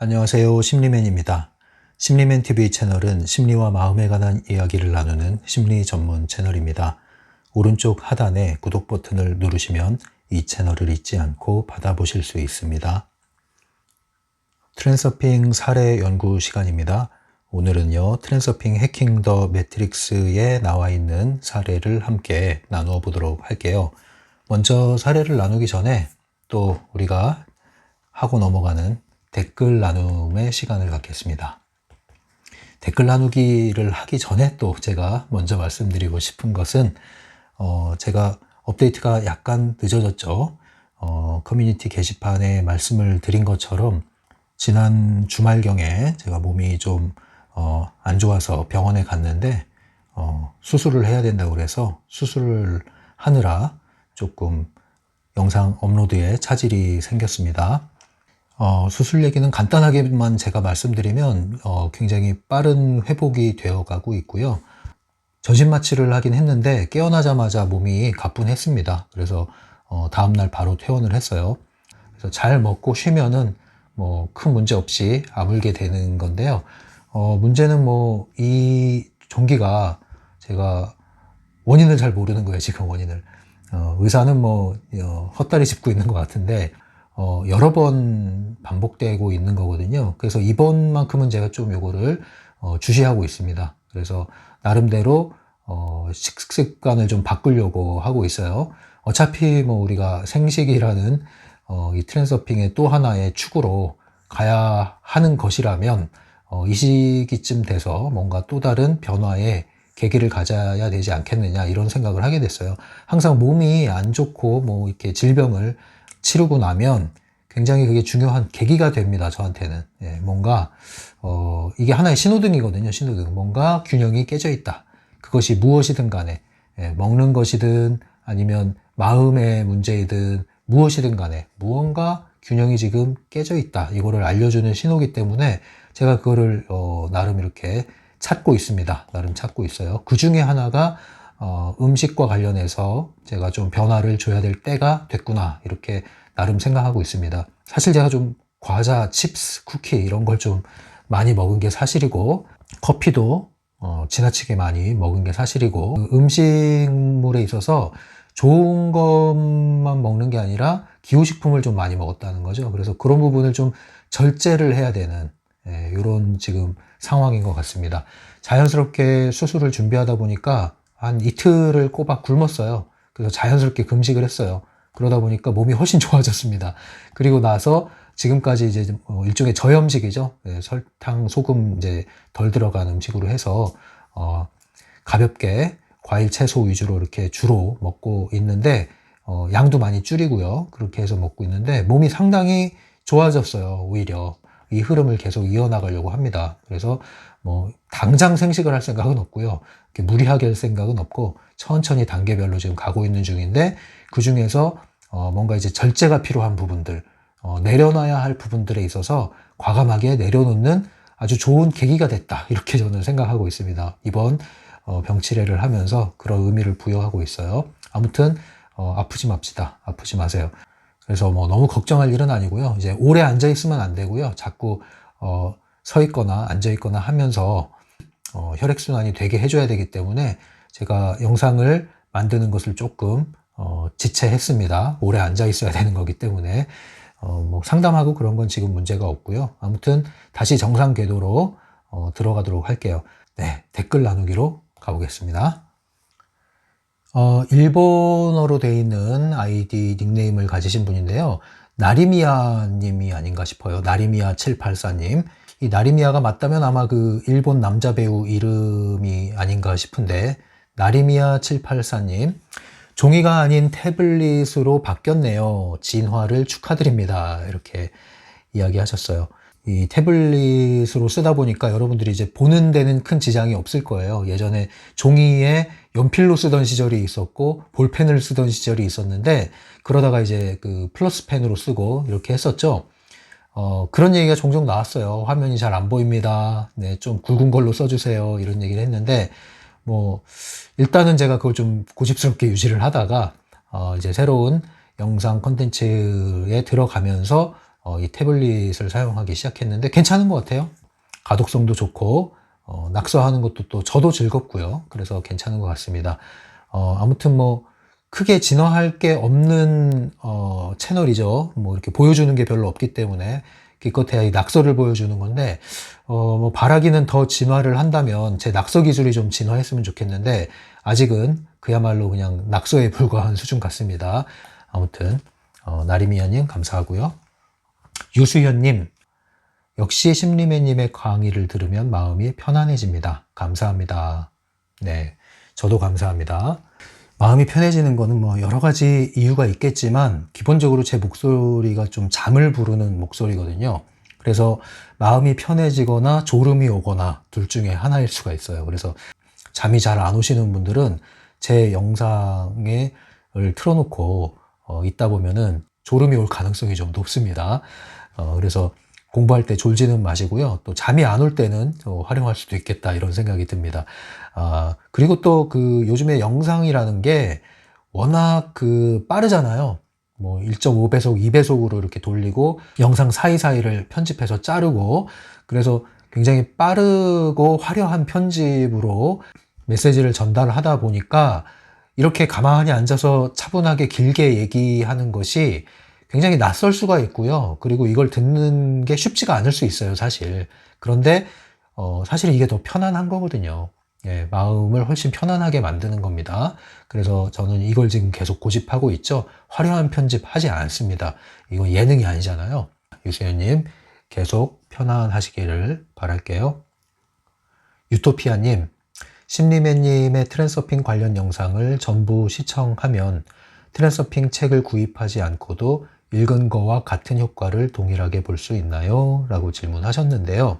안녕하세요. 심리맨입니다. 심리맨 TV 채널은 심리와 마음에 관한 이야기를 나누는 심리 전문 채널입니다. 오른쪽 하단에 구독 버튼을 누르시면 이 채널을 잊지 않고 받아보실 수 있습니다. 트랜서핑 사례 연구 시간입니다. 오늘은요, 트랜서핑 해킹 더 매트릭스에 나와 있는 사례를 함께 나누어 보도록 할게요. 먼저 사례를 나누기 전에 또 우리가 하고 넘어가는 댓글 나눔의 시간을 갖겠습니다. 댓글 나누기를 하기 전에 또 제가 먼저 말씀드리고 싶은 것은 제가 업데이트가 약간 늦어졌죠. 커뮤니티 게시판에 말씀을 드린 것처럼 지난 주말경에 제가 몸이 좀 안 좋아서 병원에 갔는데 수술을 해야 된다고 그래서 수술을 하느라 조금 영상 업로드에 차질이 생겼습니다. 수술 얘기는 간단하게만 제가 말씀드리면 굉장히 빠른 회복이 되어 가고 있고요. 전신 마취를 하긴 했는데 깨어나자마자 몸이 가뿐했습니다. 그래서 다음날 바로 퇴원을 했어요. 그래서 잘 먹고 쉬면은 뭐 큰 문제 없이 아물게 되는 건데요. 문제는 뭐 이 종기가 제가 원인을 잘 모르는 거예요. 지금 원인을. 의사는 뭐 헛다리 짚고 있는 것 같은데 여러 번 반복되고 있는 거거든요. 그래서 이번만큼은 제가 좀 요거를 주시하고 있습니다. 그래서 나름대로 식습관을 좀 바꾸려고 하고 있어요. 어차피 뭐 우리가 생식이라는 이 트랜서핑의 또 하나의 축으로 가야 하는 것이라면 이 시기쯤 돼서 뭔가 또 다른 변화의 계기를 가져야 되지 않겠느냐 이런 생각을 하게 됐어요. 항상 몸이 안 좋고 뭐 이렇게 질병을 치르고 나면 굉장히 그게 중요한 계기가 됩니다. 저한테는. 뭔가 이게 하나의 신호등이거든요. 신호등. 뭔가 균형이 깨져 있다. 그것이 무엇이든 간에 먹는 것이든 아니면 마음의 문제이든 무엇이든 간에 무언가 균형이 지금 깨져 있다. 이거를 알려주는 신호기 때문에 제가 그거를 나름 이렇게 찾고 있습니다. 나름 찾고 있어요. 그 중에 하나가 음식과 관련해서 제가 좀 변화를 줘야 될 때가 됐구나 이렇게 나름 생각하고 있습니다. 사실 제가 좀 과자, 칩스, 쿠키 이런 걸 좀 많이 먹은 게 사실이고 커피도 지나치게 많이 먹은 게 사실이고 음식물에 있어서 좋은 것만 먹는 게 아니라 기호식품을 좀 많이 먹었다는 거죠. 그래서 그런 부분을 좀 절제를 해야 되는 이런 지금 상황인 것 같습니다. 자연스럽게 수술을 준비하다 보니까 한 이틀을 꼬박 굶었어요. 그래서 자연스럽게 금식을 했어요. 그러다 보니까 몸이 훨씬 좋아졌습니다. 그리고 나서 지금까지 이제 일종의 저염식이죠. 설탕, 소금 이제 덜 들어간 음식으로 해서 가볍게 과일, 채소 위주로 이렇게 주로 먹고 있는데 양도 많이 줄이고요. 그렇게 해서 먹고 있는데 몸이 상당히 좋아졌어요. 오히려 이 흐름을 계속 이어나가려고 합니다. 그래서 뭐 당장 생식을 할 생각은 없고요. 무리하게 할 생각은 없고 천천히 단계별로 지금 가고 있는 중인데 그 중에서 뭔가 이제 절제가 필요한 부분들, 내려놔야 할 부분들에 있어서 과감하게 내려놓는 아주 좋은 계기가 됐다. 이렇게 저는 생각하고 있습니다. 이번 병치레를 하면서 그런 의미를 부여하고 있어요. 아무튼 아프지 맙시다. 아프지 마세요. 그래서 뭐 너무 걱정할 일은 아니고요. 이제 오래 앉아 있으면 안 되고요. 자꾸 서 있거나 앉아 있거나 하면서 혈액순환이 되게 해줘야 되기 때문에 제가 영상을 만드는 것을 조금 지체했습니다. 오래 앉아 있어야 되는 거기 때문에 뭐 상담하고 그런 건 지금 문제가 없고요. 아무튼 다시 정상 궤도로 들어가도록 할게요. 네, 댓글 나누기로 가보겠습니다. 일본어로 되어 있는 아이디 닉네임을 가지신 분인데요. 나리미야 님이 아닌가 싶어요. 나리미야 784님. 이 나리미야가 맞다면 아마 그 일본 남자 배우 이름이 아닌가 싶은데 나리미야 784님. 종이가 아닌 태블릿으로 바뀌었네요. 진화를 축하드립니다. 이렇게 이야기하셨어요. 이 태블릿으로 쓰다 보니까 여러분들이 이제 보는 데는 큰 지장이 없을 거예요. 예전에 종이에 연필로 쓰던 시절이 있었고 볼펜을 쓰던 시절이 있었는데 그러다가 이제 그 플러스 펜으로 쓰고 이렇게 했었죠. 그런 얘기가 종종 나왔어요. 화면이 잘 안 보입니다. 네, 좀 굵은 걸로 써주세요. 이런 얘기를 했는데 뭐 일단은 제가 그걸 좀 고집스럽게 유지를 하다가 이제 새로운 영상 콘텐츠에 들어가면서 이 태블릿을 사용하기 시작했는데 괜찮은 것 같아요. 가독성도 좋고 낙서하는 것도 또 저도 즐겁고요. 그래서 괜찮은 것 같습니다. 아무튼 뭐 크게 진화할 게 없는 채널이죠. 뭐 이렇게 보여주는 게 별로 없기 때문에 기껏해야 이 낙서를 보여주는 건데 뭐 바라기는 더 진화를 한다면 제 낙서 기술이 좀 진화했으면 좋겠는데 아직은 그야말로 그냥 낙서에 불과한 수준 같습니다. 아무튼 나리미아님 감사하고요. 유수현님, 역시 심리매님의 강의를 들으면 마음이 편안해집니다. 감사합니다. 네, 저도 감사합니다. 마음이 편해지는 거는 뭐 여러 가지 이유가 있겠지만 기본적으로 제 목소리가 좀 잠을 부르는 목소리거든요. 그래서 마음이 편해지거나 졸음이 오거나 둘 중에 하나일 수가 있어요. 그래서 잠이 잘 안 오시는 분들은 제 영상을 틀어놓고 있다 보면은 졸음이 올 가능성이 좀 높습니다. 그래서 공부할 때 졸지는 마시고요. 또 잠이 안 올 때는 활용할 수도 있겠다 이런 생각이 듭니다. 그리고 또 그 요즘에 영상이라는 게 워낙 빠르잖아요. 뭐 1.5배속, 2배속으로 이렇게 돌리고 영상 사이사이를 편집해서 자르고 그래서 굉장히 빠르고 화려한 편집으로 메시지를 전달하다 보니까 이렇게 가만히 앉아서 차분하게 길게 얘기하는 것이 굉장히 낯설 수가 있고요. 그리고 이걸 듣는 게 쉽지가 않을 수 있어요, 사실. 그런데 사실 이게 더 편안한 거거든요. 예, 마음을 훨씬 편안하게 만드는 겁니다. 그래서 저는 이걸 지금 계속 고집하고 있죠. 화려한 편집 하지 않습니다. 이거 예능이 아니잖아요. 유수연님 계속 편안하시기를 바랄게요. 유토피아님, 심리맨님의 트랜서핑 관련 영상을 전부 시청하면 트랜서핑 책을 구입하지 않고도 읽은 거와 같은 효과를 동일하게 볼 수 있나요? 라고 질문하셨는데요.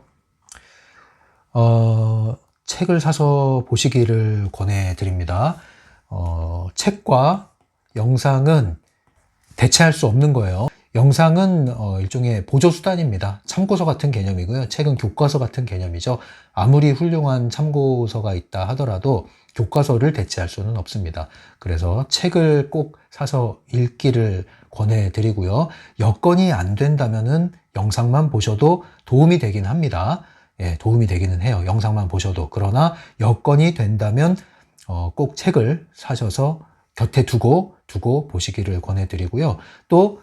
책을 사서 보시기를 권해드립니다. 책과 영상은 대체할 수 없는 거예요. 영상은 일종의 보조수단입니다. 참고서 같은 개념이고요. 책은 교과서 같은 개념이죠. 아무리 훌륭한 참고서가 있다 하더라도 교과서를 대체할 수는 없습니다. 그래서 책을 꼭 사서 읽기를 권해드리고요. 여건이 안 된다면은 영상만 보셔도 도움이 되긴 합니다. 예, 도움이 되기는 해요. 영상만 보셔도. 그러나 여건이 된다면 꼭 책을 사셔서 곁에 두고 보시기를 권해드리고요. 또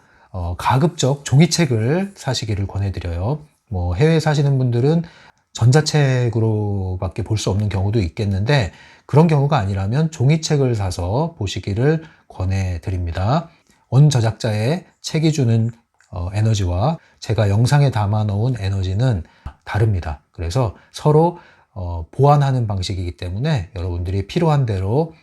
가급적 종이책을 사시기를 권해드려요. 뭐 해외에 사시는 분들은 전자책으로밖에 볼 수 없는 경우도 있겠는데 그런 경우가 아니라면 종이책을 사서 보시기를 권해드립니다. 원 저작자의 책이 주는 에너지와 제가 영상에 담아 놓은 에너지는 다릅니다. 그래서 서로 보완하는 방식이기 때문에 여러분들이 필요한 대로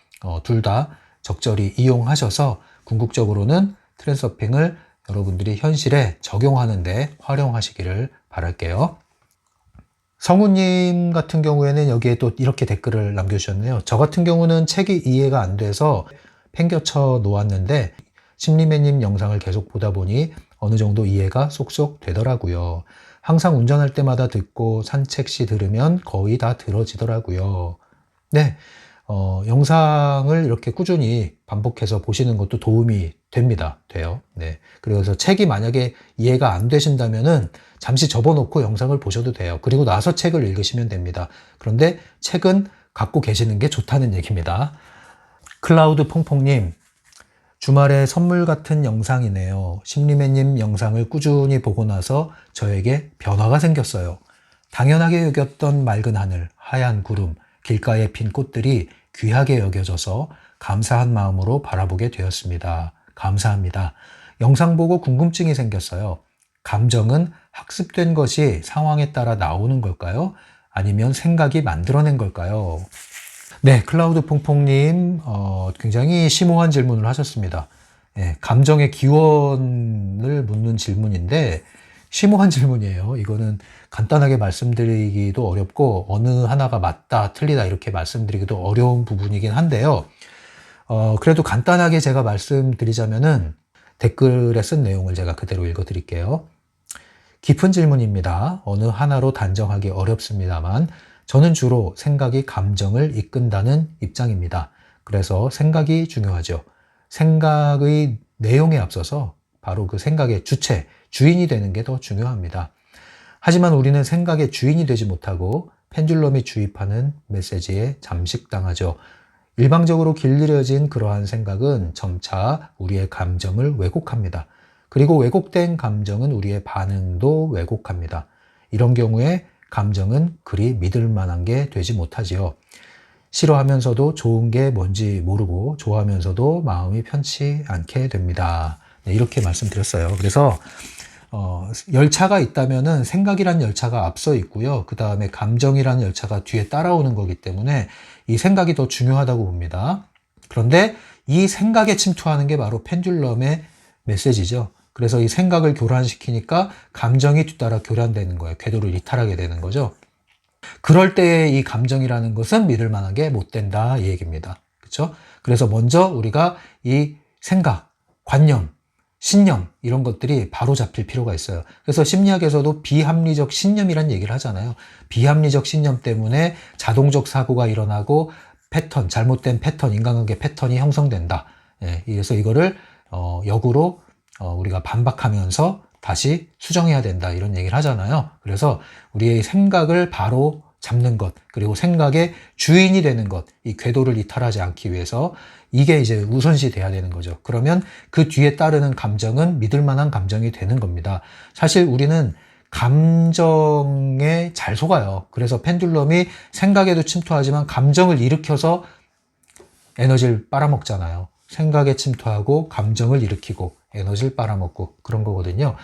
둘 다 적절히 이용하셔서 궁극적으로는 트랜서핑을 여러분들이 현실에 적용하는 데 활용하시기를 바랄게요. 성우님 같은 경우에는 여기에 또 이렇게 댓글을 남겨주셨네요. 저 같은 경우는 책이 이해가 안 돼서 팽겨쳐 놓았는데 심리매님 영상을 계속 보다 보니 어느 정도 이해가 쏙쏙 되더라고요. 항상 운전할 때마다 듣고 산책 시 들으면 거의 다 들어지더라고요. 네, 영상을 이렇게 꾸준히 반복해서 보시는 것도 도움이 돼요. 네. 그래서 책이 만약에 이해가 안 되신다면은 잠시 접어놓고 영상을 보셔도 돼요. 그리고 나서 책을 읽으시면 됩니다. 그런데 책은 갖고 계시는 게 좋다는 얘기입니다. 클라우드 퐁퐁님, 주말에 선물 같은 영상이네요. 심리매님 영상을 꾸준히 보고 나서 저에게 변화가 생겼어요. 당연하게 여겼던 맑은 하늘, 하얀 구름, 길가에 핀 꽃들이 귀하게 여겨져서 감사한 마음으로 바라보게 되었습니다. 감사합니다. 영상 보고 궁금증이 생겼어요. 감정은 학습된 것이 상황에 따라 나오는 걸까요? 아니면 생각이 만들어낸 걸까요? 네, 클라우드 퐁퐁님 굉장히 심오한 질문을 하셨습니다. 네, 감정의 기원을 묻는 질문인데 심오한 질문이에요. 이거는 간단하게 말씀드리기도 어렵고 어느 하나가 맞다, 틀리다 이렇게 말씀드리기도 어려운 부분이긴 한데요. 그래도 간단하게 제가 말씀드리자면은 댓글에 쓴 내용을 제가 그대로 읽어드릴게요. 깊은 질문입니다. 어느 하나로 단정하기 어렵습니다만 저는 주로 생각이 감정을 이끈다는 입장입니다. 그래서 생각이 중요하죠. 생각의 내용에 앞서서 바로 그 생각의 주체, 주인이 되는 게 더 중요합니다. 하지만 우리는 생각의 주인이 되지 못하고 펜듈럼이 주입하는 메시지에 잠식당하죠. 일방적으로 길들여진 그러한 생각은 점차 우리의 감정을 왜곡합니다. 그리고 왜곡된 감정은 우리의 반응도 왜곡합니다. 이런 경우에 감정은 그리 믿을 만한 게 되지 못하지요. 싫어하면서도 좋은 게 뭔지 모르고 좋아하면서도 마음이 편치 않게 됩니다. 네, 이렇게 말씀드렸어요. 그래서 열차가 있다면은 생각이란 열차가 앞서 있고요. 그 다음에 감정이라는 열차가 뒤에 따라오는 거기 때문에 이 생각이 더 중요하다고 봅니다. 그런데 이 생각에 침투하는 게 바로 펜듈럼의 메시지죠. 그래서 이 생각을 교란시키니까 감정이 뒤따라 교란되는 거예요. 궤도를 이탈하게 되는 거죠. 그럴 때에 이 감정이라는 것은 믿을 만한 게 못 된다 이 얘기입니다. 그렇죠? 그래서 먼저 우리가 이 생각, 관념, 신념 이런 것들이 바로 잡힐 필요가 있어요. 그래서 심리학에서도 비합리적 신념이란 얘기를 하잖아요. 비합리적 신념 때문에 자동적 사고가 일어나고 패턴, 잘못된 패턴, 인간관계 패턴이 형성된다. 예, 그래서 이거를 역으로 우리가 반박하면서 다시 수정해야 된다 이런 얘기를 하잖아요. 그래서 우리의 생각을 바로 잡는 것, 그리고 생각의 주인이 되는 것, 이 궤도를 이탈하지 않기 위해서 이게 이제 우선시 돼야 되는 거죠. 그러면 그 뒤에 따르는 감정은 믿을 만한 감정이 되는 겁니다. 사실 우리는 감정에 잘 속아요. 그래서 펜듈럼이 생각에도 침투하지만 감정을 일으켜서 에너지를 빨아먹잖아요. 생각에 침투하고 감정을 일으키고 에너지를 빨아먹고 그런 거거든요.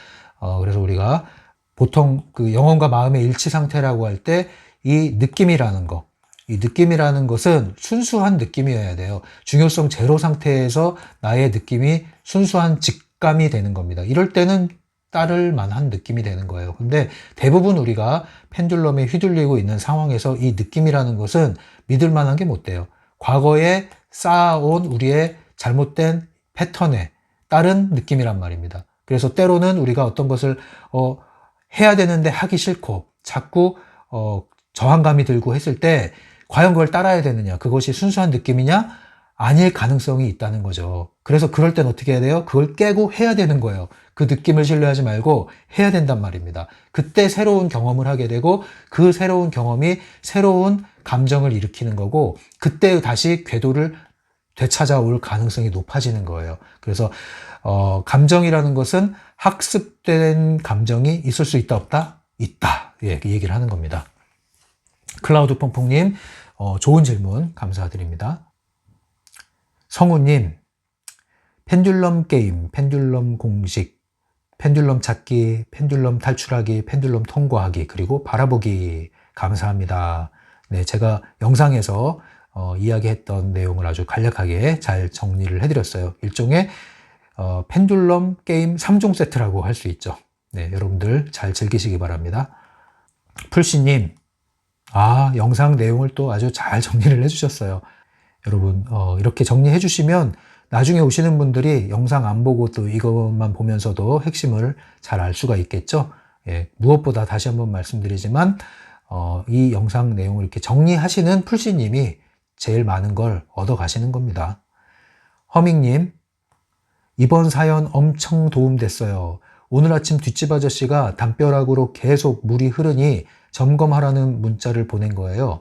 그래서 우리가 보통 그 영혼과 마음의 일치 상태라고 할 때 이 느낌이라는 거, 이 느낌이라는 것은 순수한 느낌이어야 돼요. 중요성 제로 상태에서 나의 느낌이 순수한 직감이 되는 겁니다. 이럴 때는 따를 만한 느낌이 되는 거예요. 근데 대부분 우리가 펜듈럼에 휘둘리고 있는 상황에서 이 느낌이라는 것은 믿을 만한 게 못 돼요. 과거에 쌓아온 우리의 잘못된 패턴에 따른 느낌이란 말입니다. 그래서 때로는 우리가 어떤 것을 해야 되는데 하기 싫고 자꾸 저항감이 들고 했을 때 과연 그걸 따라야 되느냐, 그것이 순수한 느낌이냐, 아닐 가능성이 있다는 거죠. 그래서 그럴 땐 어떻게 해야 돼요? 그걸 깨고 해야 되는 거예요. 그 느낌을 신뢰하지 말고 해야 된단 말입니다. 그때 새로운 경험을 하게 되고 그 새로운 경험이 새로운 감정을 일으키는 거고 그때 다시 궤도를 되찾아올 가능성이 높아지는 거예요. 그래서 감정이라는 것은 학습된 감정이 있을 수 있다 없다? 있다. 예, 그 얘기를 하는 겁니다. 클라우드 퐁퐁님, 좋은 질문 감사드립니다. 성우님, 펜듈럼 게임, 펜듈럼 공식, 펜듈럼 찾기, 펜듈럼 탈출하기, 펜듈럼 통과하기, 그리고 바라보기 감사합니다. 네, 제가 영상에서 이야기했던 내용을 아주 간략하게 잘 정리를 해드렸어요. 일종의 펜듈럼 게임 3종 세트라고 할 수 있죠. 네, 여러분들 잘 즐기시기 바랍니다. 풀씨님, 영상 내용을 또 아주 잘 정리를 해주셨어요. 여러분, 이렇게 정리해 주시면 나중에 오시는 분들이 영상 안 보고 또 이것만 보면서도 핵심을 잘 알 수가 있겠죠. 예, 무엇보다 다시 한번 말씀드리지만, 이 영상 내용을 이렇게 정리하시는 풀씨님이 제일 많은 걸 얻어 가시는 겁니다. 허밍님, 이번 사연 엄청 도움됐어요. 오늘 아침 뒷집 아저씨가 담벼락으로 계속 물이 흐르니 점검하라는 문자를 보낸 거예요.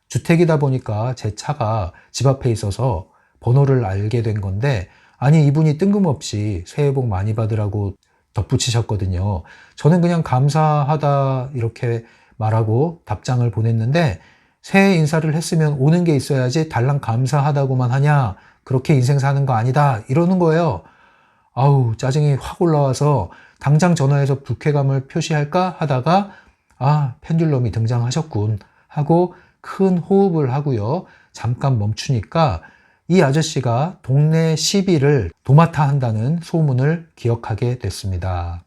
주택이다 보니까 제 차가 집 앞에 있어서 번호를 알게 된 건데, 아니 이분이 뜬금없이 새해 복 많이 받으라고 덧붙이셨거든요. 저는 그냥 감사하다 이렇게 말하고 답장을 보냈는데, 새해 인사를 했으면 오는 게 있어야지 달랑 감사하다고만 하냐, 그렇게 인생 사는 거 아니다 이러는 거예요. 아우, 짜증이 확 올라와서 당장 전화해서 불쾌감을 표시할까 하다가 펜듈럼이 등장하셨군 하고 큰 호흡을 하고요. 잠깐 멈추니까 이 아저씨가 동네 시비를 도맡아 한다는 소문을 기억하게 됐습니다.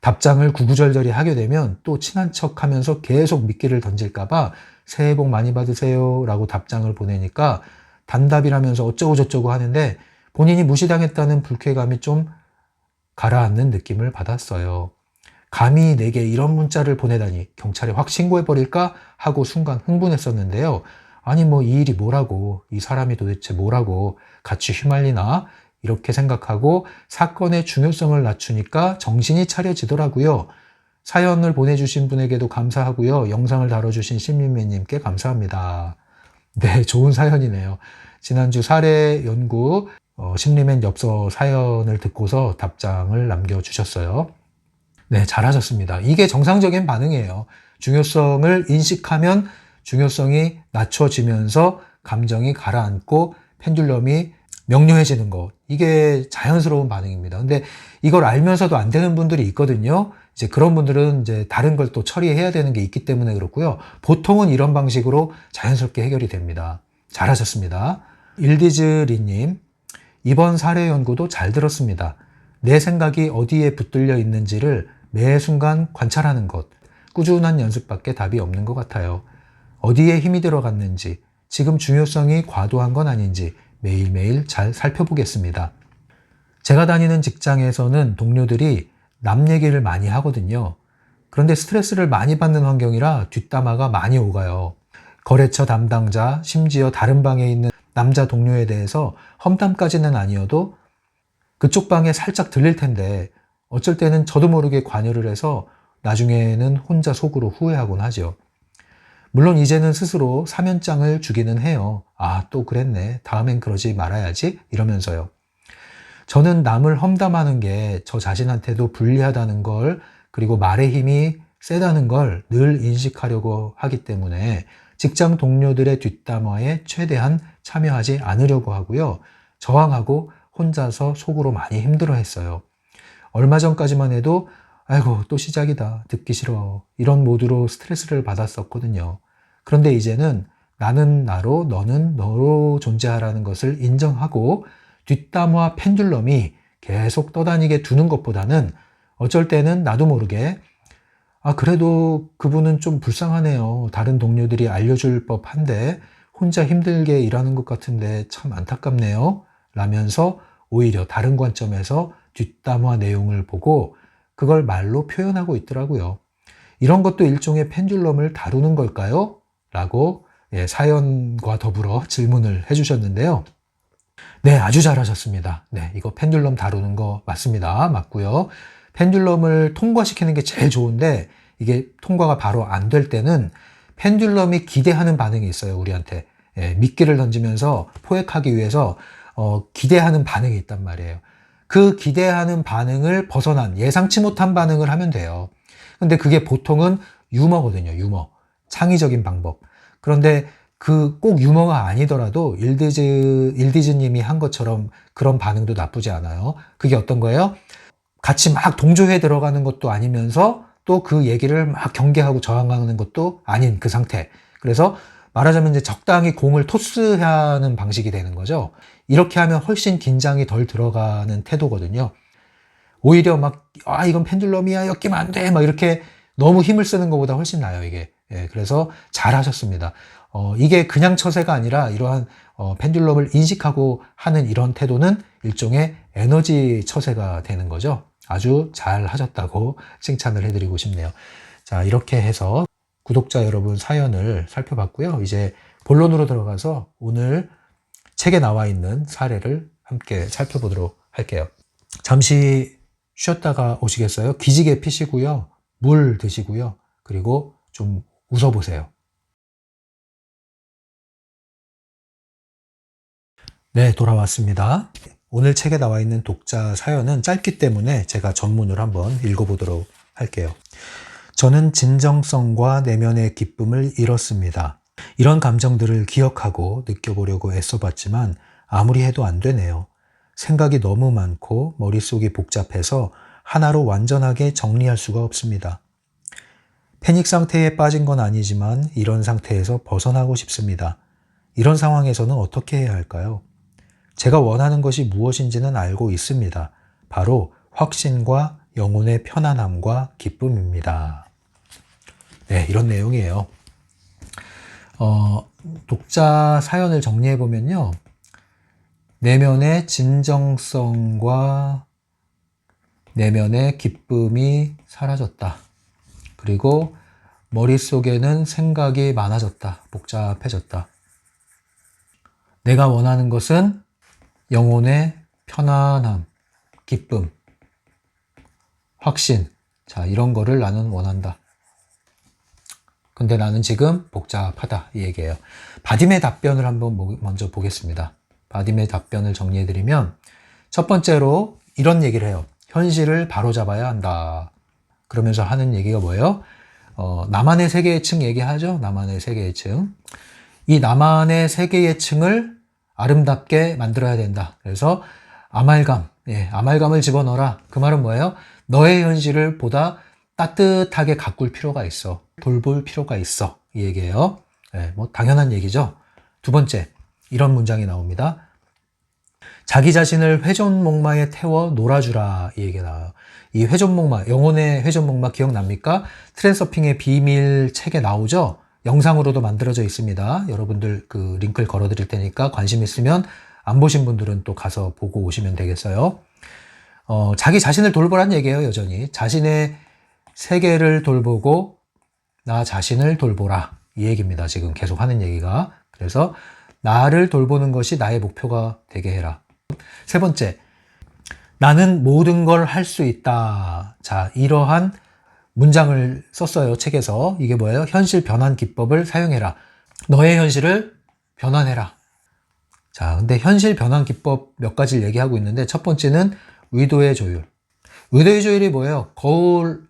답장을 구구절절히 하게 되면 또 친한 척 하면서 계속 미끼를 던질까봐 새해 복 많이 받으세요 라고 답장을 보내니까 단답이라면서 어쩌고 저쩌고 하는데 본인이 무시당했다는 불쾌감이 좀 가라앉는 느낌을 받았어요. 감히 내게 이런 문자를 보내다니 경찰에 확 신고해버릴까 하고 순간 흥분했었는데요. 아니 이 일이 뭐라고, 이 사람이 도대체 뭐라고 같이 휘말리나 이렇게 생각하고 사건의 중요성을 낮추니까 정신이 차려지더라고요. 사연을 보내주신 분에게도 감사하고요. 영상을 다뤄주신 심리맨님께 감사합니다. 네, 좋은 사연이네요. 지난주 사례 연구 심리맨 엽서 사연을 듣고서 답장을 남겨주셨어요. 네, 잘하셨습니다. 이게 정상적인 반응이에요. 중요성을 인식하면 중요성이 낮춰지면서 감정이 가라앉고 펜듈럼이 명료해지는 것. 이게 자연스러운 반응입니다. 근데 이걸 알면서도 안 되는 분들이 있거든요. 이제 그런 분들은 이제 다른 걸 또 처리해야 되는 게 있기 때문에 그렇고요. 보통은 이런 방식으로 자연스럽게 해결이 됩니다. 잘하셨습니다. 일디즈리님, 이번 사례 연구도 잘 들었습니다. 내 생각이 어디에 붙들려 있는지를 매 순간 관찰하는 것. 꾸준한 연습밖에 답이 없는 것 같아요. 어디에 힘이 들어갔는지, 지금 중요성이 과도한 건 아닌지 매일매일 잘 살펴보겠습니다. 제가 다니는 직장에서는 동료들이 남 얘기를 많이 하거든요. 그런데 스트레스를 많이 받는 환경이라 뒷담화가 많이 오가요. 거래처 담당자, 심지어 다른 방에 있는 남자 동료에 대해서 험담까지는 아니어도 그쪽 방에 살짝 들릴 텐데 어쩔 때는 저도 모르게 관여를 해서 나중에는 혼자 속으로 후회하곤 하죠. 물론 이제는 스스로 사면장을 주기는 해요. 아, 또 그랬네. 다음엔 그러지 말아야지. 이러면서요. 저는 남을 험담하는 게 저 자신한테도 불리하다는 걸, 그리고 말의 힘이 세다는 걸 늘 인식하려고 하기 때문에 직장 동료들의 뒷담화에 최대한 참여하지 않으려고 하고요. 저항하고 혼자서 속으로 많이 힘들어 했어요. 얼마 전까지만 해도 아이고 또 시작이다. 듣기 싫어. 이런 모드로 스트레스를 받았었거든요. 그런데 이제는 나는 나로 너는 너로 존재하라는 것을 인정하고 뒷담화 펜듈럼이 계속 떠다니게 두는 것보다는 어쩔 때는 나도 모르게 아 그래도 그분은 좀 불쌍하네요. 다른 동료들이 알려줄 법한데 혼자 힘들게 일하는 것 같은데 참 안타깝네요. 라면서 오히려 다른 관점에서 뒷담화 내용을 보고 그걸 말로 표현하고 있더라고요. 이런 것도 일종의 펜듈럼을 다루는 걸까요? 라고 사연과 더불어 질문을 해주셨는데요. 네, 아주 잘하셨습니다. 네, 이거 펜듈럼 다루는 거 맞습니다. 맞고요. 펜듈럼을 통과시키는 게 제일 좋은데 이게 통과가 바로 안 될 때는 펜듈럼이 기대하는 반응이 있어요, 우리한테. 미끼를 던지면서 포획하기 위해서 기대하는 반응이 있단 말이에요. 그 기대하는 반응을 벗어난 예상치 못한 반응을 하면 돼요. 근데 그게 보통은 유머거든요, 유머. 창의적인 방법. 그런데 그 꼭 유머가 아니더라도 일디즈님이 한 것처럼 그런 반응도 나쁘지 않아요. 그게 어떤 거예요? 같이 막 동조해 들어가는 것도 아니면서 또 그 얘기를 막 경계하고 저항하는 것도 아닌 그 상태. 그래서 말하자면 이제 적당히 공을 토스하는 방식이 되는 거죠. 이렇게 하면 훨씬 긴장이 덜 들어가는 태도거든요. 오히려 막, 아, 이건 펜듈럼이야, 엮이면 안 돼, 막 이렇게 너무 힘을 쓰는 것보다 훨씬 나아요, 이게. 그래서 잘 하셨습니다. 이게 그냥 처세가 아니라 이러한 펜듈럼을 인식하고 하는 이런 태도는 일종의 에너지 처세가 되는 거죠. 아주 잘 하셨다고 칭찬을 해드리고 싶네요. 자, 이렇게 해서 구독자 여러분 사연을 살펴봤고요. 이제 본론으로 들어가서 오늘 책에 나와 있는 사례를 함께 살펴보도록 할게요. 잠시 쉬었다가 오시겠어요? 기지개 피시고요. 물 드시고요. 그리고 좀 웃어보세요. 네, 돌아왔습니다. 오늘 책에 나와 있는 독자 사연은 짧기 때문에 제가 전문을 한번 읽어보도록 할게요. 저는 진정성과 내면의 기쁨을 잃었습니다. 이런 감정들을 기억하고 느껴보려고 애써봤지만 아무리 해도 안 되네요. 생각이 너무 많고 머릿속이 복잡해서 하나로 완전하게 정리할 수가 없습니다. 패닉 상태에 빠진 건 아니지만 이런 상태에서 벗어나고 싶습니다. 이런 상황에서는 어떻게 해야 할까요? 제가 원하는 것이 무엇인지는 알고 있습니다. 바로 확신과 영혼의 편안함과 기쁨입니다. 네, 이런 내용이에요. 독자 사연을 정리해보면요. 내면의 진정성과 내면의 기쁨이 사라졌다. 그리고 머릿속에는 생각이 많아졌다. 복잡해졌다. 내가 원하는 것은 영혼의 편안함, 기쁨, 확신. 자, 이런 거를 나는 원한다. 근데 나는 지금 복잡하다. 이 얘기예요. 바딤의 답변을 한번 먼저 보겠습니다. 바딤의 답변을 정리해드리면 첫 번째로 이런 얘기를 해요. 현실을 바로잡아야 한다. 그러면서 하는 얘기가 뭐예요? 나만의 세계의 층 얘기하죠? 나만의 세계의 층. 이 나만의 세계의 층을 아름답게 만들어야 된다. 그래서 아말감을 집어넣어라. 그 말은 뭐예요? 너의 현실을 보다 따뜻하게 가꿀 필요가 있어. 돌볼 필요가 있어. 이 얘기예요. 뭐 당연한 얘기죠. 두 번째, 이런 문장이 나옵니다. 자기 자신을 회전목마에 태워 놀아주라. 이 얘기가 나와요. 이 회전목마, 영혼의 회전목마 기억납니까? 트랜서핑의 비밀 책에 나오죠? 영상으로도 만들어져 있습니다. 여러분들 그 링크를 걸어드릴 테니까 관심 있으면 안 보신 분들은 또 가서 보고 오시면 되겠어요. 자기 자신을 돌보란 얘기예요, 여전히. 자신의 세계를 돌보고 나 자신을 돌보라. 이 얘기입니다. 지금 계속 하는 얘기가. 그래서 나를 돌보는 것이 나의 목표가 되게 해라. 세 번째, 나는 모든 걸 할 수 있다. 자, 이러한 문장을 썼어요, 책에서. 이게 뭐예요? 현실 변환 기법을 사용해라. 너의 현실을 변환해라. 자, 근데 현실 변환 기법 몇 가지를 얘기하고 있는데 첫 번째는 의도의 조율. 의도의 조율이 뭐예요?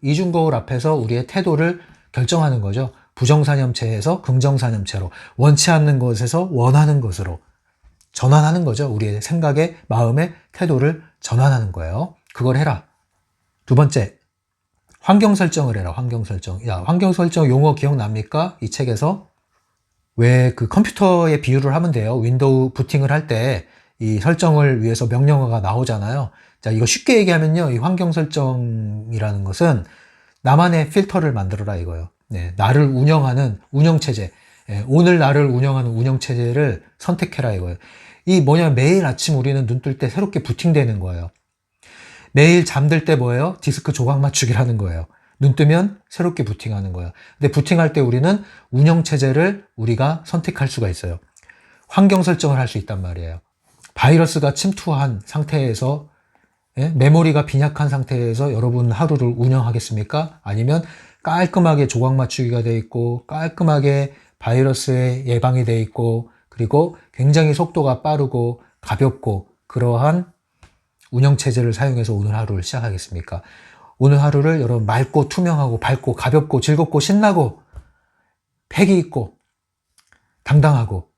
이중거울 앞에서 우리의 태도를 결정하는 거죠. 부정사념체에서 긍정사념체로, 원치 않는 것에서 원하는 것으로 전환하는 거죠. 우리의 생각에, 마음의 태도를 전환하는 거예요. 그걸 해라. 두 번째, 환경 설정을 해라. 환경 설정. 야, 환경 설정 용어 기억납니까? 이 책에서. 왜 그 컴퓨터에 비유를 하면 돼요. 윈도우 부팅을 할 때 이 설정을 위해서 명령어가 나오잖아요. 자, 이거 쉽게 얘기하면요. 이 환경 설정이라는 것은 나만의 필터를 만들어라 이거예요. 네, 나를 운영하는 운영체제. 오늘 나를 운영하는 운영체제를 선택해라 이거예요. 이 뭐냐면 매일 아침 우리는 눈 뜰 때 새롭게 부팅되는 거예요. 매일 잠들 때 뭐예요? 디스크 조각 맞추기라는 거예요. 눈 뜨면 새롭게 부팅하는 거예요. 근데 부팅할 때 우리는 운영체제를 우리가 선택할 수가 있어요. 환경 설정을 할 수 있단 말이에요. 바이러스가 침투한 상태에서 메모리가 빈약한 상태에서 여러분 하루를 운영하겠습니까? 아니면 깔끔하게 조각 맞추기가 돼 있고 깔끔하게 바이러스에 예방이 돼 있고 그리고 굉장히 속도가 빠르고 가볍고 그러한 운영체제를 사용해서 오늘 하루를 시작하겠습니까? 오늘 하루를 여러분 맑고 투명하고 밝고 가볍고 즐겁고 신나고 패기 있고 당당하고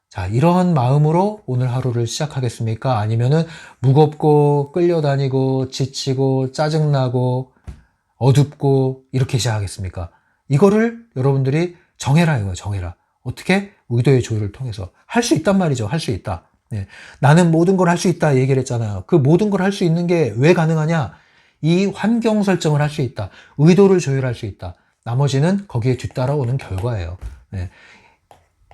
자, 이런 마음으로 오늘 하루를 시작하겠습니까? 아니면은 무겁고 끌려다니고 지치고 짜증나고 어둡고 이렇게 시작하겠습니까? 이거를 여러분들이 정해라 이거예요. 정해라. 어떻게? 의도의 조율을 통해서. 할 수 있단 말이죠. 할 수 있다. 네. 나는 모든 걸 할 수 있다 얘기를 했잖아요. 그 모든 걸 할 수 있는 게 왜 가능하냐? 이 환경 설정을 할 수 있다. 의도를 조율할 수 있다. 나머지는 거기에 뒤따라오는 결과예요. 네.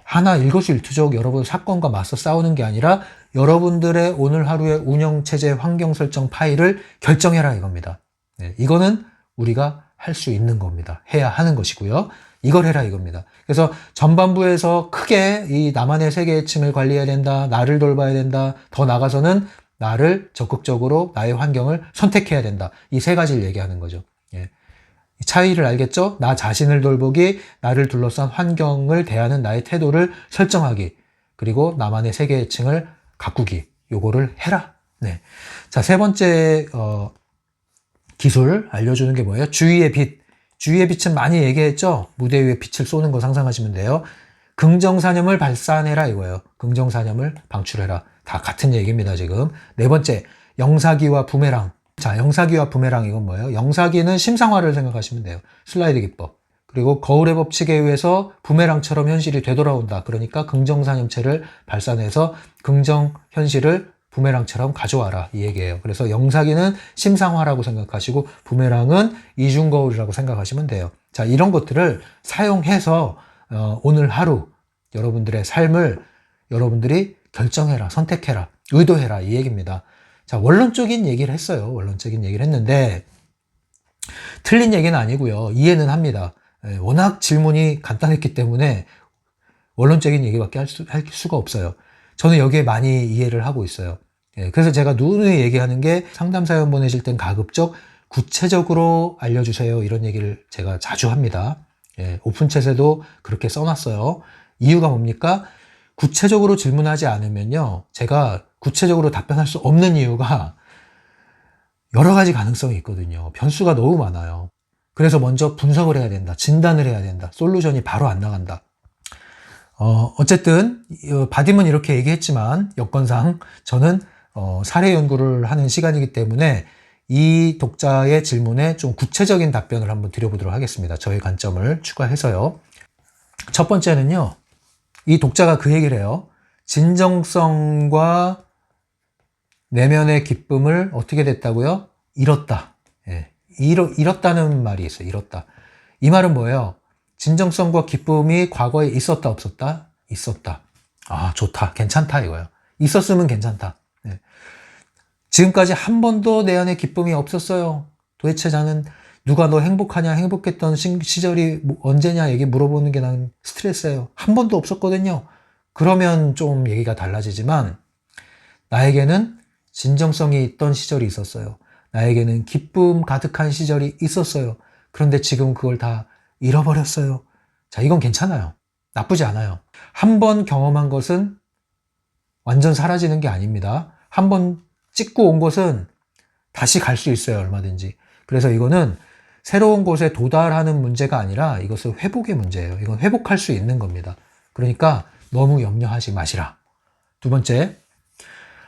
하나 일거수일투족 여러분 사건과 맞서 싸우는 게 아니라 여러분들의 오늘 하루의 운영체제 환경 설정 파일을 결정해라 이겁니다. 네, 이거는 우리가 할 수 있는 겁니다. 해야 하는 것이고요. 이걸 해라 이겁니다. 그래서 전반부에서 크게 이 나만의 세계의 층을 관리해야 된다. 나를 돌봐야 된다. 더 나아가서는 나를 적극적으로 나의 환경을 선택해야 된다. 이 세 가지를 얘기하는 거죠. 예. 차이를 알겠죠? 나 자신을 돌보기, 나를 둘러싼 환경을 대하는 나의 태도를 설정하기, 그리고 나만의 세계층을 가꾸기, 요거를 해라. 네. 자, 세 번째 기술 알려주는 게 뭐예요? 주위의 빛. 주위의 빛은 많이 얘기했죠? 무대 위에 빛을 쏘는 거 상상하시면 돼요. 긍정사념을 발산해라 이거예요. 긍정사념을 방출해라. 다 같은 얘기입니다, 지금. 네 번째, 영사기와 부메랑. 자, 영사기와 부메랑 이건 뭐예요? 영사기는 심상화를 생각하시면 돼요. 슬라이드 기법. 그리고 거울의 법칙에 의해서 부메랑처럼 현실이 되돌아온다. 그러니까 긍정사념체를 발산해서 긍정 현실을 부메랑처럼 가져와라. 이 얘기예요. 그래서 영사기는 심상화라고 생각하시고 부메랑은 이중거울이라고 생각하시면 돼요. 자, 이런 것들을 사용해서 오늘 하루 여러분들의 삶을 여러분들이 결정해라, 선택해라, 의도해라. 이 얘기입니다. 자, 원론적인 얘기를 했어요. 원론적인 얘기를 했는데 틀린 얘기는 아니고요. 이해는 합니다. 워낙 질문이 간단했기 때문에 원론적인 얘기밖에 할 수가 없어요. 저는 여기에 많이 이해를 하고 있어요. 예, 그래서 제가 누누이 얘기하는 게 상담 사연 보내실 땐 가급적 구체적으로 알려주세요. 이런 얘기를 제가 자주 합니다. 예, 오픈챗에도 그렇게 써놨어요. 이유가 뭡니까? 구체적으로 질문하지 않으면요. 제가 구체적으로 답변할 수 없는 이유가 여러 가지 가능성이 있거든요. 변수가 너무 많아요. 그래서 먼저 분석을 해야 된다. 진단을 해야 된다. 솔루션이 바로 안 나간다. 어쨌든 바딤은 이렇게 얘기했지만 여건상 저는 사례 연구를 하는 시간이기 때문에 이 독자의 질문에 좀 구체적인 답변을 한번 드려보도록 하겠습니다. 저의 관점을 추가해서요. 첫 번째는요. 이 독자가 그 얘기를 해요. 진정성과 내면의 기쁨을 어떻게 됐다고요? 잃었다. 예, 잃었다는 말이 있어요. 잃었다. 이 말은 뭐예요? 진정성과 기쁨이 과거에 있었다 없었다? 있었다. 아, 좋다. 괜찮다 이거예요. 있었으면 괜찮다. 네. 지금까지 한 번도 내 안에 기쁨이 없었어요. 도대체 나는 누가 너 행복하냐, 행복했던 시절이 언제냐 얘기 물어보는 게 난 스트레스예요. 한 번도 없었거든요. 그러면 좀 얘기가 달라지지만 나에게는 진정성이 있던 시절이 있었어요. 나에게는 기쁨 가득한 시절이 있었어요. 그런데 지금 그걸 다 잃어버렸어요. 자, 이건 괜찮아요. 나쁘지 않아요. 한 번 경험한 것은 완전 사라지는 게 아닙니다. 한 번 찍고 온 것은 다시 갈 수 있어요. 얼마든지. 그래서 이거는 새로운 곳에 도달하는 문제가 아니라 이것은 회복의 문제예요. 이건 회복할 수 있는 겁니다. 그러니까 너무 염려하지 마시라. 두 번째,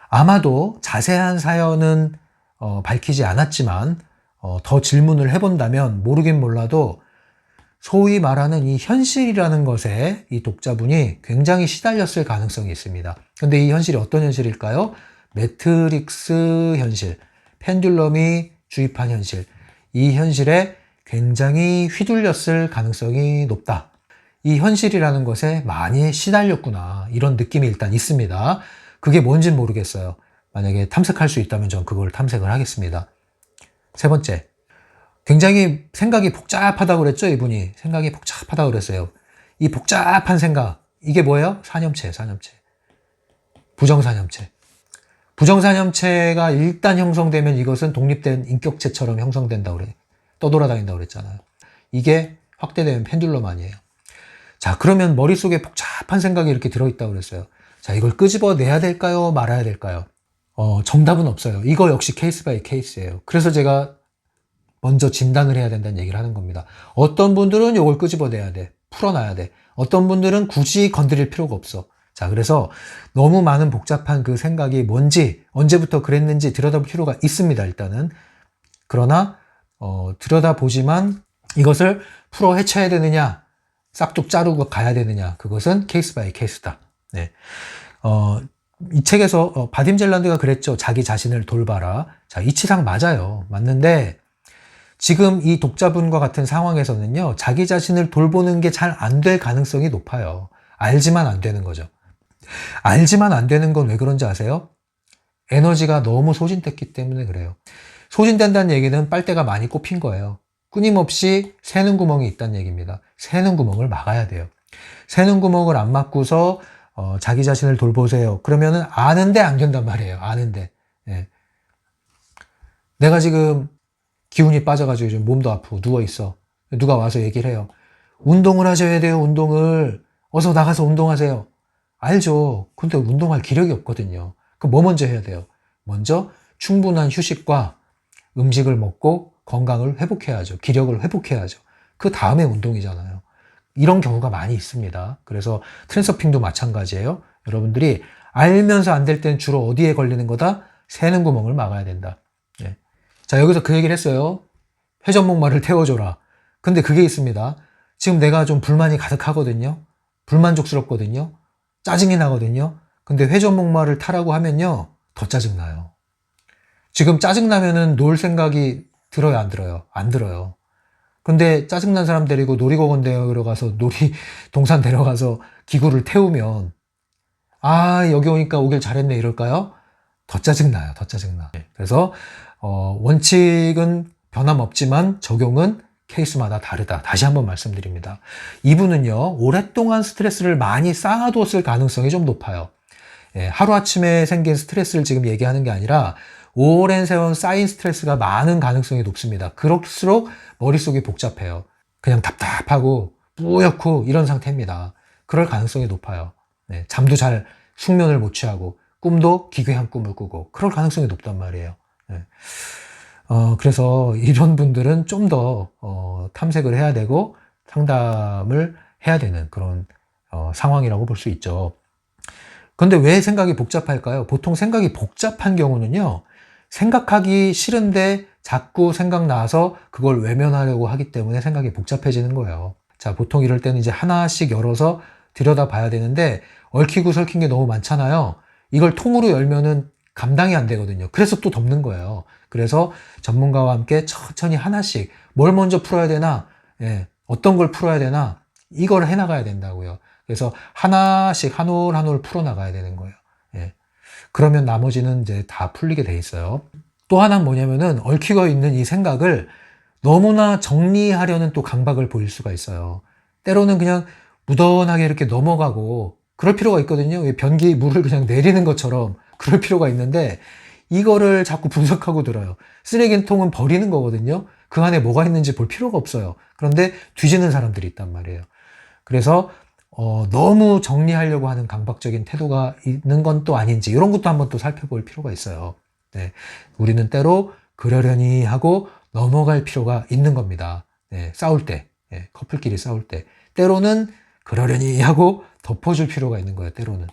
아마도 자세한 사연은 밝히지 않았지만 더 질문을 해본다면 모르긴 몰라도 소위 말하는 이 현실이라는 것에 이 독자분이 굉장히 시달렸을 가능성이 있습니다. 근데 이 현실이 어떤 현실일까요? 매트릭스 현실, 펜듈럼이 주입한 현실, 이 현실에 굉장히 휘둘렸을 가능성이 높다. 이 현실이라는 것에 많이 시달렸구나. 이런 느낌이 일단 있습니다. 그게 뭔지는 모르겠어요. 만약에 탐색할 수 있다면 전 그걸 탐색을 하겠습니다. 세 번째, 굉장히 생각이 복잡하다고 그랬죠, 이분이. 생각이 복잡하다고 그랬어요. 이 복잡한 생각, 이게 뭐예요? 사념체. 부정사념체. 부정사념체가 일단 형성되면 이것은 독립된 인격체처럼 형성된다고 그래. 떠돌아다닌다고 그랬잖아요. 이게 확대되면 펜듈럼 아니에요. 자, 그러면 머릿속에 복잡한 생각이 이렇게 들어있다고 그랬어요. 자, 이걸 끄집어내야 될까요? 말아야 될까요? 정답은 없어요. 이거 역시 케이스 바이 케이스예요. 그래서 제가 먼저 진단을 해야 된다는 얘기를 하는 겁니다. 어떤 분들은 이걸 끄집어내야 돼. 풀어놔야 돼. 어떤 분들은 굳이 건드릴 필요가 없어. 자, 그래서 너무 많은 복잡한 그 생각이 뭔지, 언제부터 그랬는지 들여다볼 필요가 있습니다, 일단은. 그러나, 들여다보지만 이것을 풀어 헤쳐야 되느냐, 싹둑 자르고 가야 되느냐, 그것은 케이스 바이 케이스다. 네. 이 책에서 바딤 젤란드가 그랬죠. 자기 자신을 돌봐라. 자, 이치상 맞아요. 맞는데 지금 이 독자분과 같은 상황에서는요. 자기 자신을 돌보는 게 잘 안 될 가능성이 높아요. 알지만 안 되는 거죠. 알지만 안 되는 건 왜 그런지 아세요? 에너지가 너무 소진됐기 때문에 그래요. 소진된다는 얘기는 빨대가 많이 꼽힌 거예요. 끊임없이 새는 구멍이 있다는 얘기입니다. 새는 구멍을 막아야 돼요. 새는 구멍을 안 막고서 자기 자신을 돌보세요. 그러면은 아는데 안 된단 말이에요. 아는데. 예. 내가 지금 기운이 빠져가지고 좀 몸도 아프고 누워있어. 누가 와서 얘기를 해요. 운동을 하셔야 돼요. 운동을. 어서 나가서 운동하세요. 알죠. 근데 운동할 기력이 없거든요. 그럼 뭐 먼저 해야 돼요? 먼저 충분한 휴식과 음식을 먹고 건강을 회복해야죠. 기력을 회복해야죠. 그 다음에 운동이잖아요. 이런 경우가 많이 있습니다. 그래서 트랜서핑도 마찬가지예요. 여러분들이 알면서 안 될 땐 주로 어디에 걸리는 거다? 새는 구멍을 막아야 된다. 네. 자, 여기서 그 얘기를 했어요. 회전목마를 태워줘라. 근데 그게 있습니다. 지금 내가 좀 불만이 가득하거든요. 불만족스럽거든요. 짜증이 나거든요. 근데 회전목마를 타라고 하면요. 더 짜증나요. 지금 짜증나면은 놀 생각이 들어요, 안 들어요? 안 들어요. 근데 짜증난 사람 데리고 놀이공원 데려가서 놀이동산 데려가서 기구를 태우면 아, 여기 오니까 오길 잘했네 이럴까요? 더 짜증나요. 더 짜증나. 그래서 원칙은 변함없지만 적용은 케이스마다 다르다. 다시 한번 말씀드립니다. 이분은요. 오랫동안 스트레스를 많이 쌓아두었을 가능성이 좀 높아요. 예, 하루아침에 생긴 스트레스를 지금 얘기하는 게 아니라 오랜 세월 쌓인 스트레스가 많은 가능성이 높습니다. 그럴수록 머릿속이 복잡해요. 그냥 답답하고 뿌옇고 이런 상태입니다. 그럴 가능성이 높아요. 네, 잠도 잘 숙면을 못 취하고 꿈도 기괴한 꿈을 꾸고 그럴 가능성이 높단 말이에요. 네. 그래서 이런 분들은 좀 더 탐색을 해야 되고 상담을 해야 되는 그런 상황이라고 볼 수 있죠. 그런데 왜 생각이 복잡할까요? 보통 생각이 복잡한 경우는요, 생각하기 싫은데 자꾸 생각나서 그걸 외면하려고 하기 때문에 생각이 복잡해지는 거예요. 자, 보통 이럴 때는 이제 하나씩 열어서 들여다 봐야 되는데 얽히고 설킨 게 너무 많잖아요. 이걸 통으로 열면은 감당이 안 되거든요. 그래서 또 덮는 거예요. 그래서 전문가와 함께 천천히 하나씩 뭘 먼저 풀어야 되나, 예, 어떤 걸 풀어야 되나, 이걸 해나가야 된다고요. 그래서 하나씩 한 올 한 올 풀어나가야 되는 거예요. 예. 그러면 나머지는 이제 다 풀리게 돼 있어요. 또 하나는 뭐냐면은 얽히고 있는 이 생각을 너무나 정리하려는 또 강박을 보일 수가 있어요. 때로는 그냥 무던하게 이렇게 넘어가고 그럴 필요가 있거든요. 변기 물을 그냥 내리는 것처럼 그럴 필요가 있는데 이거를 자꾸 분석하고 들어요. 쓰레기통은 버리는 거거든요. 그 안에 뭐가 있는지 볼 필요가 없어요. 그런데 뒤지는 사람들이 있단 말이에요. 그래서 너무 정리하려고 하는 강박적인 태도가 있는 건 또 아닌지 이런 것도 한번 또 살펴볼 필요가 있어요. 네, 우리는 때로 그러려니 하고 넘어갈 필요가 있는 겁니다. 네, 싸울 때, 네, 커플끼리 싸울 때 때로는 그러려니 하고 덮어줄 필요가 있는 거예요. 때로는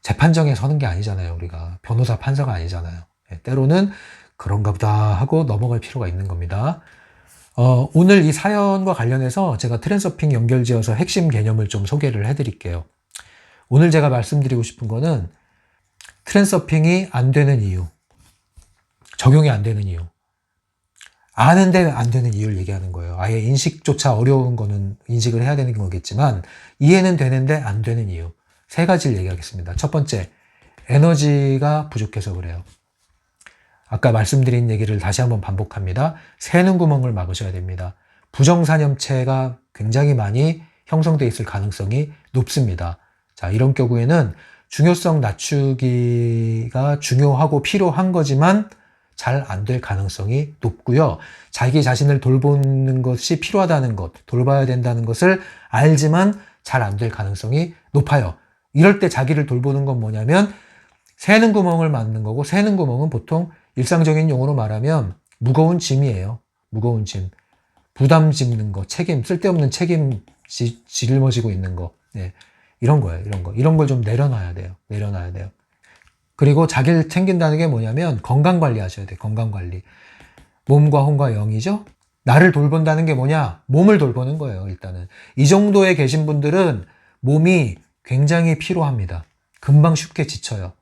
재판정에 서는 게 아니잖아요. 우리가 변호사 판사가 아니잖아요. 네, 때로는 그런가 보다 하고 넘어갈 필요가 있는 겁니다. 오늘 이 사연과 관련해서 제가 트랜서핑 연결지어서 핵심 개념을 좀 소개를 해드릴게요. 오늘 제가 말씀드리고 싶은 거는 트랜서핑이 안 되는 이유, 적용이 안 되는 이유, 아는데 안 되는 이유를 얘기하는 거예요. 아예 인식조차 어려운 거는 인식을 해야 되는 거겠지만 이해는 되는데 안 되는 이유, 세 가지를 얘기하겠습니다. 첫 번째, 에너지가 부족해서 그래요. 아까 말씀드린 얘기를 다시 한번 반복합니다. 새는 구멍을 막으셔야 됩니다. 부정사념체가 굉장히 많이 형성되어 있을 가능성이 높습니다. 자, 이런 경우에는 중요성 낮추기가 중요하고 필요한 거지만 잘 안 될 가능성이 높고요. 자기 자신을 돌보는 것이 필요하다는 것, 돌봐야 된다는 것을 알지만 잘 안 될 가능성이 높아요. 이럴 때 자기를 돌보는 건 뭐냐면 새는 구멍을 막는 거고, 새는 구멍은 보통 일상적인 용어로 말하면 무거운 짐이에요. 무거운 짐. 부담 짓는 거, 책임, 쓸데없는 책임 짊어지고 있는 거. 네. 이런 거예요. 이런 거. 이런 걸 좀 내려놔야 돼요. 내려놔야 돼요. 그리고 자기를 챙긴다는 게 뭐냐면 건강 관리 하셔야 돼요. 건강 관리. 몸과 혼과 영이죠? 나를 돌본다는 게 뭐냐? 몸을 돌보는 거예요. 일단은. 이 정도에 계신 분들은 몸이 굉장히 피로합니다. 금방 쉽게 지쳐요.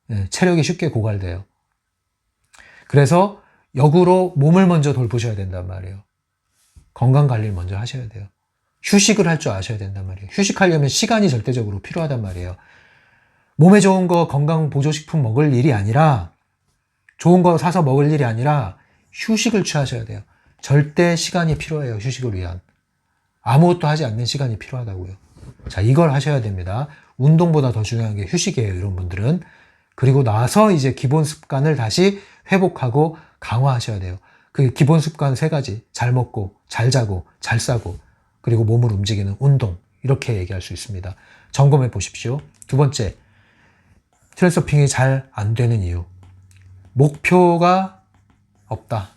네. 체력이 쉽게 고갈돼요. 그래서 역으로 몸을 먼저 돌보셔야 된단 말이에요. 건강 관리를 먼저 하셔야 돼요. 휴식을 할 줄 아셔야 된단 말이에요. 휴식하려면 시간이 절대적으로 필요하단 말이에요. 몸에 좋은 거 건강 보조식품 먹을 일이 아니라, 좋은 거 사서 먹을 일이 아니라 휴식을 취하셔야 돼요. 절대 시간이 필요해요. 휴식을 위한. 아무것도 하지 않는 시간이 필요하다고요. 자, 이걸 하셔야 됩니다. 운동보다 더 중요한 게 휴식이에요. 이런 분들은. 그리고 나서 이제 기본 습관을 다시 회복하고 강화하셔야 돼요. 그 기본 습관 세 가지. 잘 먹고, 잘 자고, 잘 싸고, 그리고 몸을 움직이는 운동. 이렇게 얘기할 수 있습니다. 점검해 보십시오. 두 번째, 트랜서핑이 잘 안 되는 이유. 목표가 없다.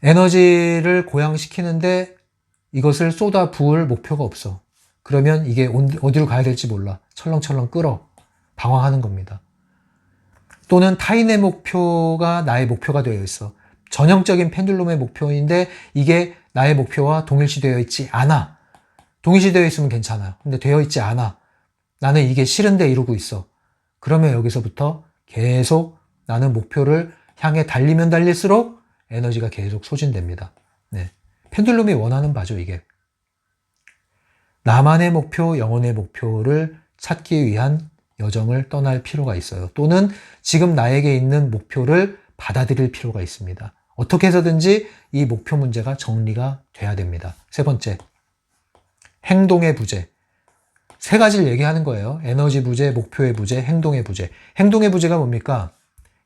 에너지를 고양시키는데 이것을 쏟아 부을 목표가 없어. 그러면 이게 어디로 가야 될지 몰라. 철렁철렁 끌어. 방황하는 겁니다. 또는 타인의 목표가 나의 목표가 되어 있어. 전형적인 펜듈럼의 목표인데 이게 나의 목표와 동일시되어 있지 않아. 동일시되어 있으면 괜찮아요. 근데 되어 있지 않아. 나는 이게 싫은데 이러고 있어. 그러면 여기서부터 계속 나는 목표를 향해 달리면 달릴수록 에너지가 계속 소진됩니다. 네. 펜듈럼이 원하는 바죠, 이게. 나만의 목표, 영혼의 목표를 찾기 위한 여정을 떠날 필요가 있어요. 또는 지금 나에게 있는 목표를 받아들일 필요가 있습니다. 어떻게 해서든지 이 목표 문제가 정리가 돼야 됩니다. 세 번째, 행동의 부재. 세 가지를 얘기하는 거예요. 에너지 부재, 목표의 부재, 행동의 부재. 행동의 부재가 뭡니까?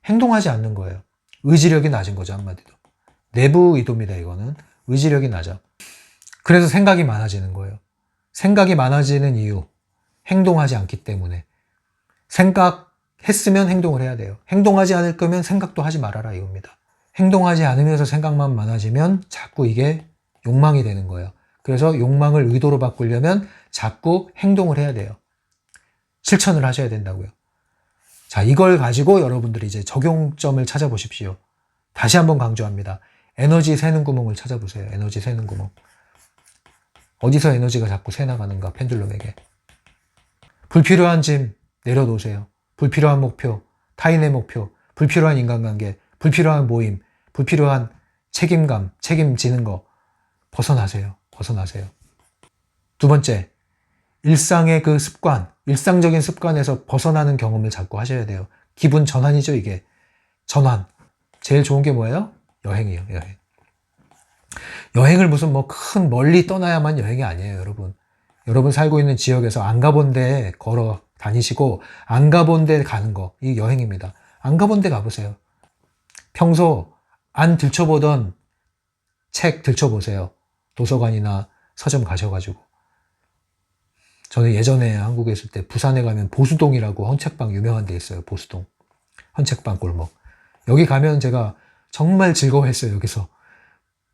행동하지 않는 거예요. 의지력이 낮은 거죠, 한마디로. 내부 의도입니다, 이거는. 의지력이 낮아. 그래서 생각이 많아지는 거예요. 생각이 많아지는 이유. 행동하지 않기 때문에. 생각했으면 행동을 해야 돼요. 행동하지 않을 거면 생각도 하지 말아라, 이겁니다. 행동하지 않으면서 생각만 많아지면 자꾸 이게 욕망이 되는 거예요. 그래서 욕망을 의도로 바꾸려면 자꾸 행동을 해야 돼요. 실천을 하셔야 된다고요. 자, 이걸 가지고 여러분들이 이제 적용점을 찾아보십시오. 다시 한번 강조합니다. 에너지 새는 구멍을 찾아보세요. 에너지 새는 구멍. 어디서 에너지가 자꾸 새나가는가, 펜듈럼에게. 불필요한 짐 내려놓으세요. 불필요한 목표, 타인의 목표, 불필요한 인간관계, 불필요한 모임, 불필요한 책임감, 책임지는 거 벗어나세요. 벗어나세요. 두 번째, 일상의 그 습관, 일상적인 습관에서 벗어나는 경험을 자꾸 하셔야 돼요. 기분 전환이죠, 이게. 전환. 제일 좋은 게 뭐예요? 여행이에요, 여행. 여행을 무슨 뭐 큰 멀리 떠나야만 여행이 아니에요, 여러분. 여러분 살고 있는 지역에서 안 가본 데 걸어 다니시고 안 가본 데 가는 거, 이 여행입니다. 안 가본 데 가보세요. 평소 안 들춰보던 책 들춰보세요. 도서관이나 서점 가셔가지고. 저는 예전에 한국에 있을 때 부산에 가면 보수동이라고 헌책방 유명한 데 있어요. 보수동. 헌책방 골목. 여기 가면 제가 정말 즐거워했어요. 여기서.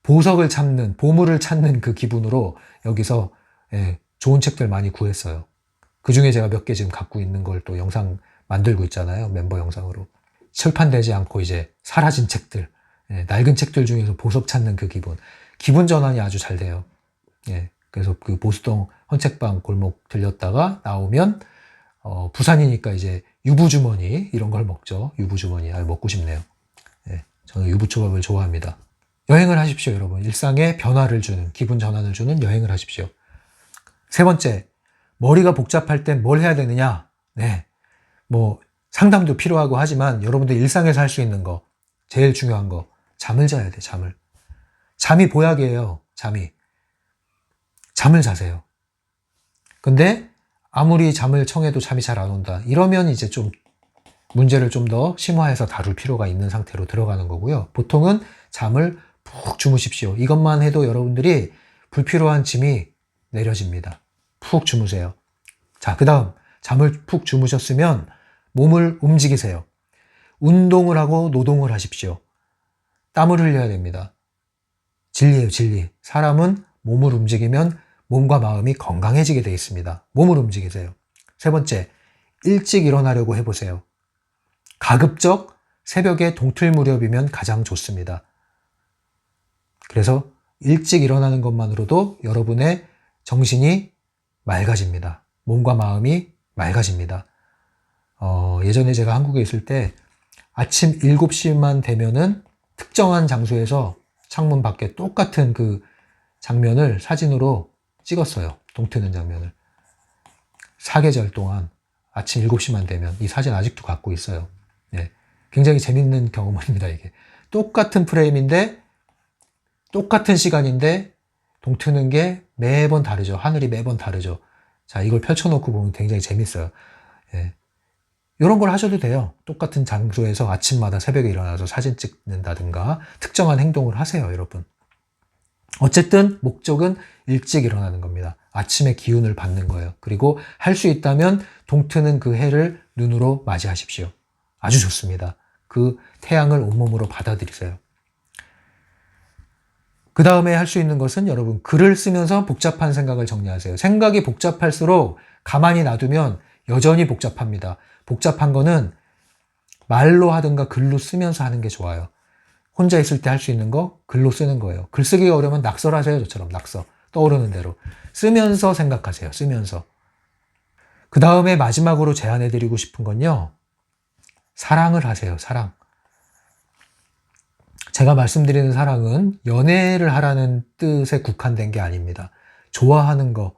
보석을 찾는, 보물을 찾는 그 기분으로 여기서 좋은 책들 많이 구했어요. 그 중에 제가 몇 개 지금 갖고 있는 걸 또 영상 만들고 있잖아요. 멤버 영상으로. 출판되지 않고 이제 사라진 책들, 낡은 책들 중에서 보석 찾는 그 기분. 기분 전환이 아주 잘 돼요. 그래서 그 보수동 헌책방 골목 들렸다가 나오면 부산이니까 이제 유부주머니 이런 걸 먹죠. 유부주머니. 먹고 싶네요. 저는 유부초밥을 좋아합니다. 여행을 하십시오, 여러분. 일상에 변화를 주는, 기분 전환을 주는 여행을 하십시오. 세 번째, 머리가 복잡할 땐 뭘 해야 되느냐? 뭐 상담도 필요하고 하지만 여러분들 일상에서 할 수 있는 거, 제일 중요한 거, 잠을 자야 돼, 잠을. 잠이 보약이에요, 잠이. 잠을 자세요. 근데 아무리 잠을 청해도 잠이 잘 안 온다. 이러면 이제 좀 문제를 좀 더 심화해서 다룰 필요가 있는 상태로 들어가는 거고요. 보통은 잠을 푹 주무십시오. 이것만 해도 여러분들이 불필요한 짐이 내려집니다. 푹 주무세요. 자, 그 다음 잠을 푹 주무셨으면 몸을 움직이세요. 운동을 하고 노동을 하십시오. 땀을 흘려야 됩니다. 진리예요, 진리. 사람은 몸을 움직이면 몸과 마음이 건강해지게 되어 있습니다. 몸을 움직이세요. 세 번째, 일찍 일어나려고 해보세요. 가급적 새벽에 동틀 무렵이면 가장 좋습니다. 그래서 일찍 일어나는 것만으로도 여러분의 정신이 맑아집니다. 몸과 마음이 맑아집니다. 예전에 제가 한국에 있을 때 아침 7시만 되면은 특정한 장소에서 창문 밖에 똑같은 그 장면을 사진으로 찍었어요. 동트는 장면을. 사계절 동안 아침 7시만 되면 이 사진 아직도 갖고 있어요. 굉장히 재밌는 경험입니다, 이게. 똑같은 프레임인데 똑같은 시간인데 동트는 게 매번 다르죠. 하늘이 매번 다르죠. 자, 이걸 펼쳐놓고 보면 굉장히 재밌어요. 이런 걸 하셔도 돼요. 똑같은 장소에서 아침마다 새벽에 일어나서 사진 찍는다든가 특정한 행동을 하세요, 여러분. 어쨌든 목적은 일찍 일어나는 겁니다. 아침의 기운을 받는 거예요. 그리고 할 수 있다면 동트는 그 해를 눈으로 맞이하십시오. 아주 좋습니다. 그 태양을 온몸으로 받아들이세요. 그 다음에 할 수 있는 것은 여러분 글을 쓰면서 복잡한 생각을 정리하세요. 생각이 복잡할수록 가만히 놔두면 여전히 복잡합니다. 복잡한 거는 말로 하든가 글로 쓰면서 하는 게 좋아요. 혼자 있을 때 할 수 있는 거 글로 쓰는 거예요. 글 쓰기가 어려우면 낙서하세요. 저처럼 낙서. 떠오르는 대로. 쓰면서 생각하세요. 쓰면서. 그 다음에 마지막으로 제안해드리고 싶은 건요. 사랑을 하세요. 사랑. 제가 말씀드리는 사랑은 연애를 하라는 뜻에 국한된 게 아닙니다. 좋아하는 거,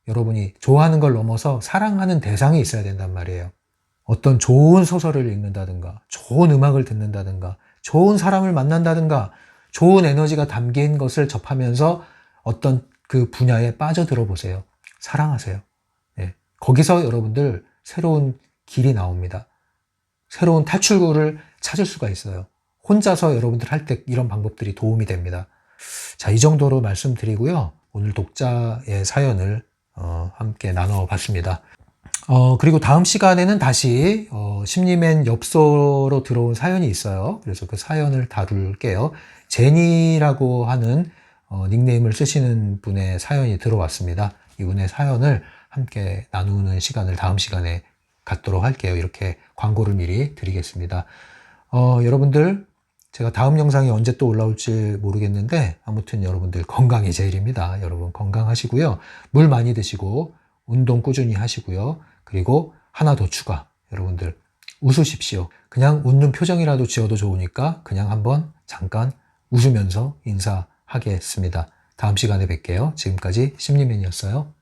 여러분이 좋아하는 걸 넘어서 사랑하는 대상이 있어야 된단 말이에요. 어떤 좋은 소설을 읽는다든가, 좋은 음악을 듣는다든가, 좋은 사람을 만난다든가, 좋은 에너지가 담긴 것을 접하면서 어떤 그 분야에 빠져들어 보세요. 사랑하세요. 거기서 여러분들 새로운 길이 나옵니다. 새로운 탈출구를 찾을 수가 있어요. 혼자서 여러분들 할 때 이런 방법들이 도움이 됩니다. 자, 이 정도로 말씀드리고요. 오늘 독자의 사연을 함께 나눠봤습니다. 그리고 다음 시간에는 다시 심리맨 엽서로 들어온 사연이 있어요. 그래서 그 사연을 다룰게요. 제니라고 하는 닉네임을 쓰시는 분의 사연이 들어왔습니다. 이분의 사연을 함께 나누는 시간을 다음 시간에 갖도록 할게요. 이렇게 광고를 미리 드리겠습니다. 여러분들, 제가 다음 영상이 언제 또 올라올지 모르겠는데 아무튼 여러분들 건강이 제일입니다. 여러분 건강하시고요. 물 많이 드시고 운동 꾸준히 하시고요. 그리고 하나 더 추가. 여러분들 웃으십시오. 그냥 웃는 표정이라도 지어도 좋으니까 그냥 한번 잠깐 웃으면서 인사하겠습니다. 다음 시간에 뵐게요. 지금까지 심리맨이었어요.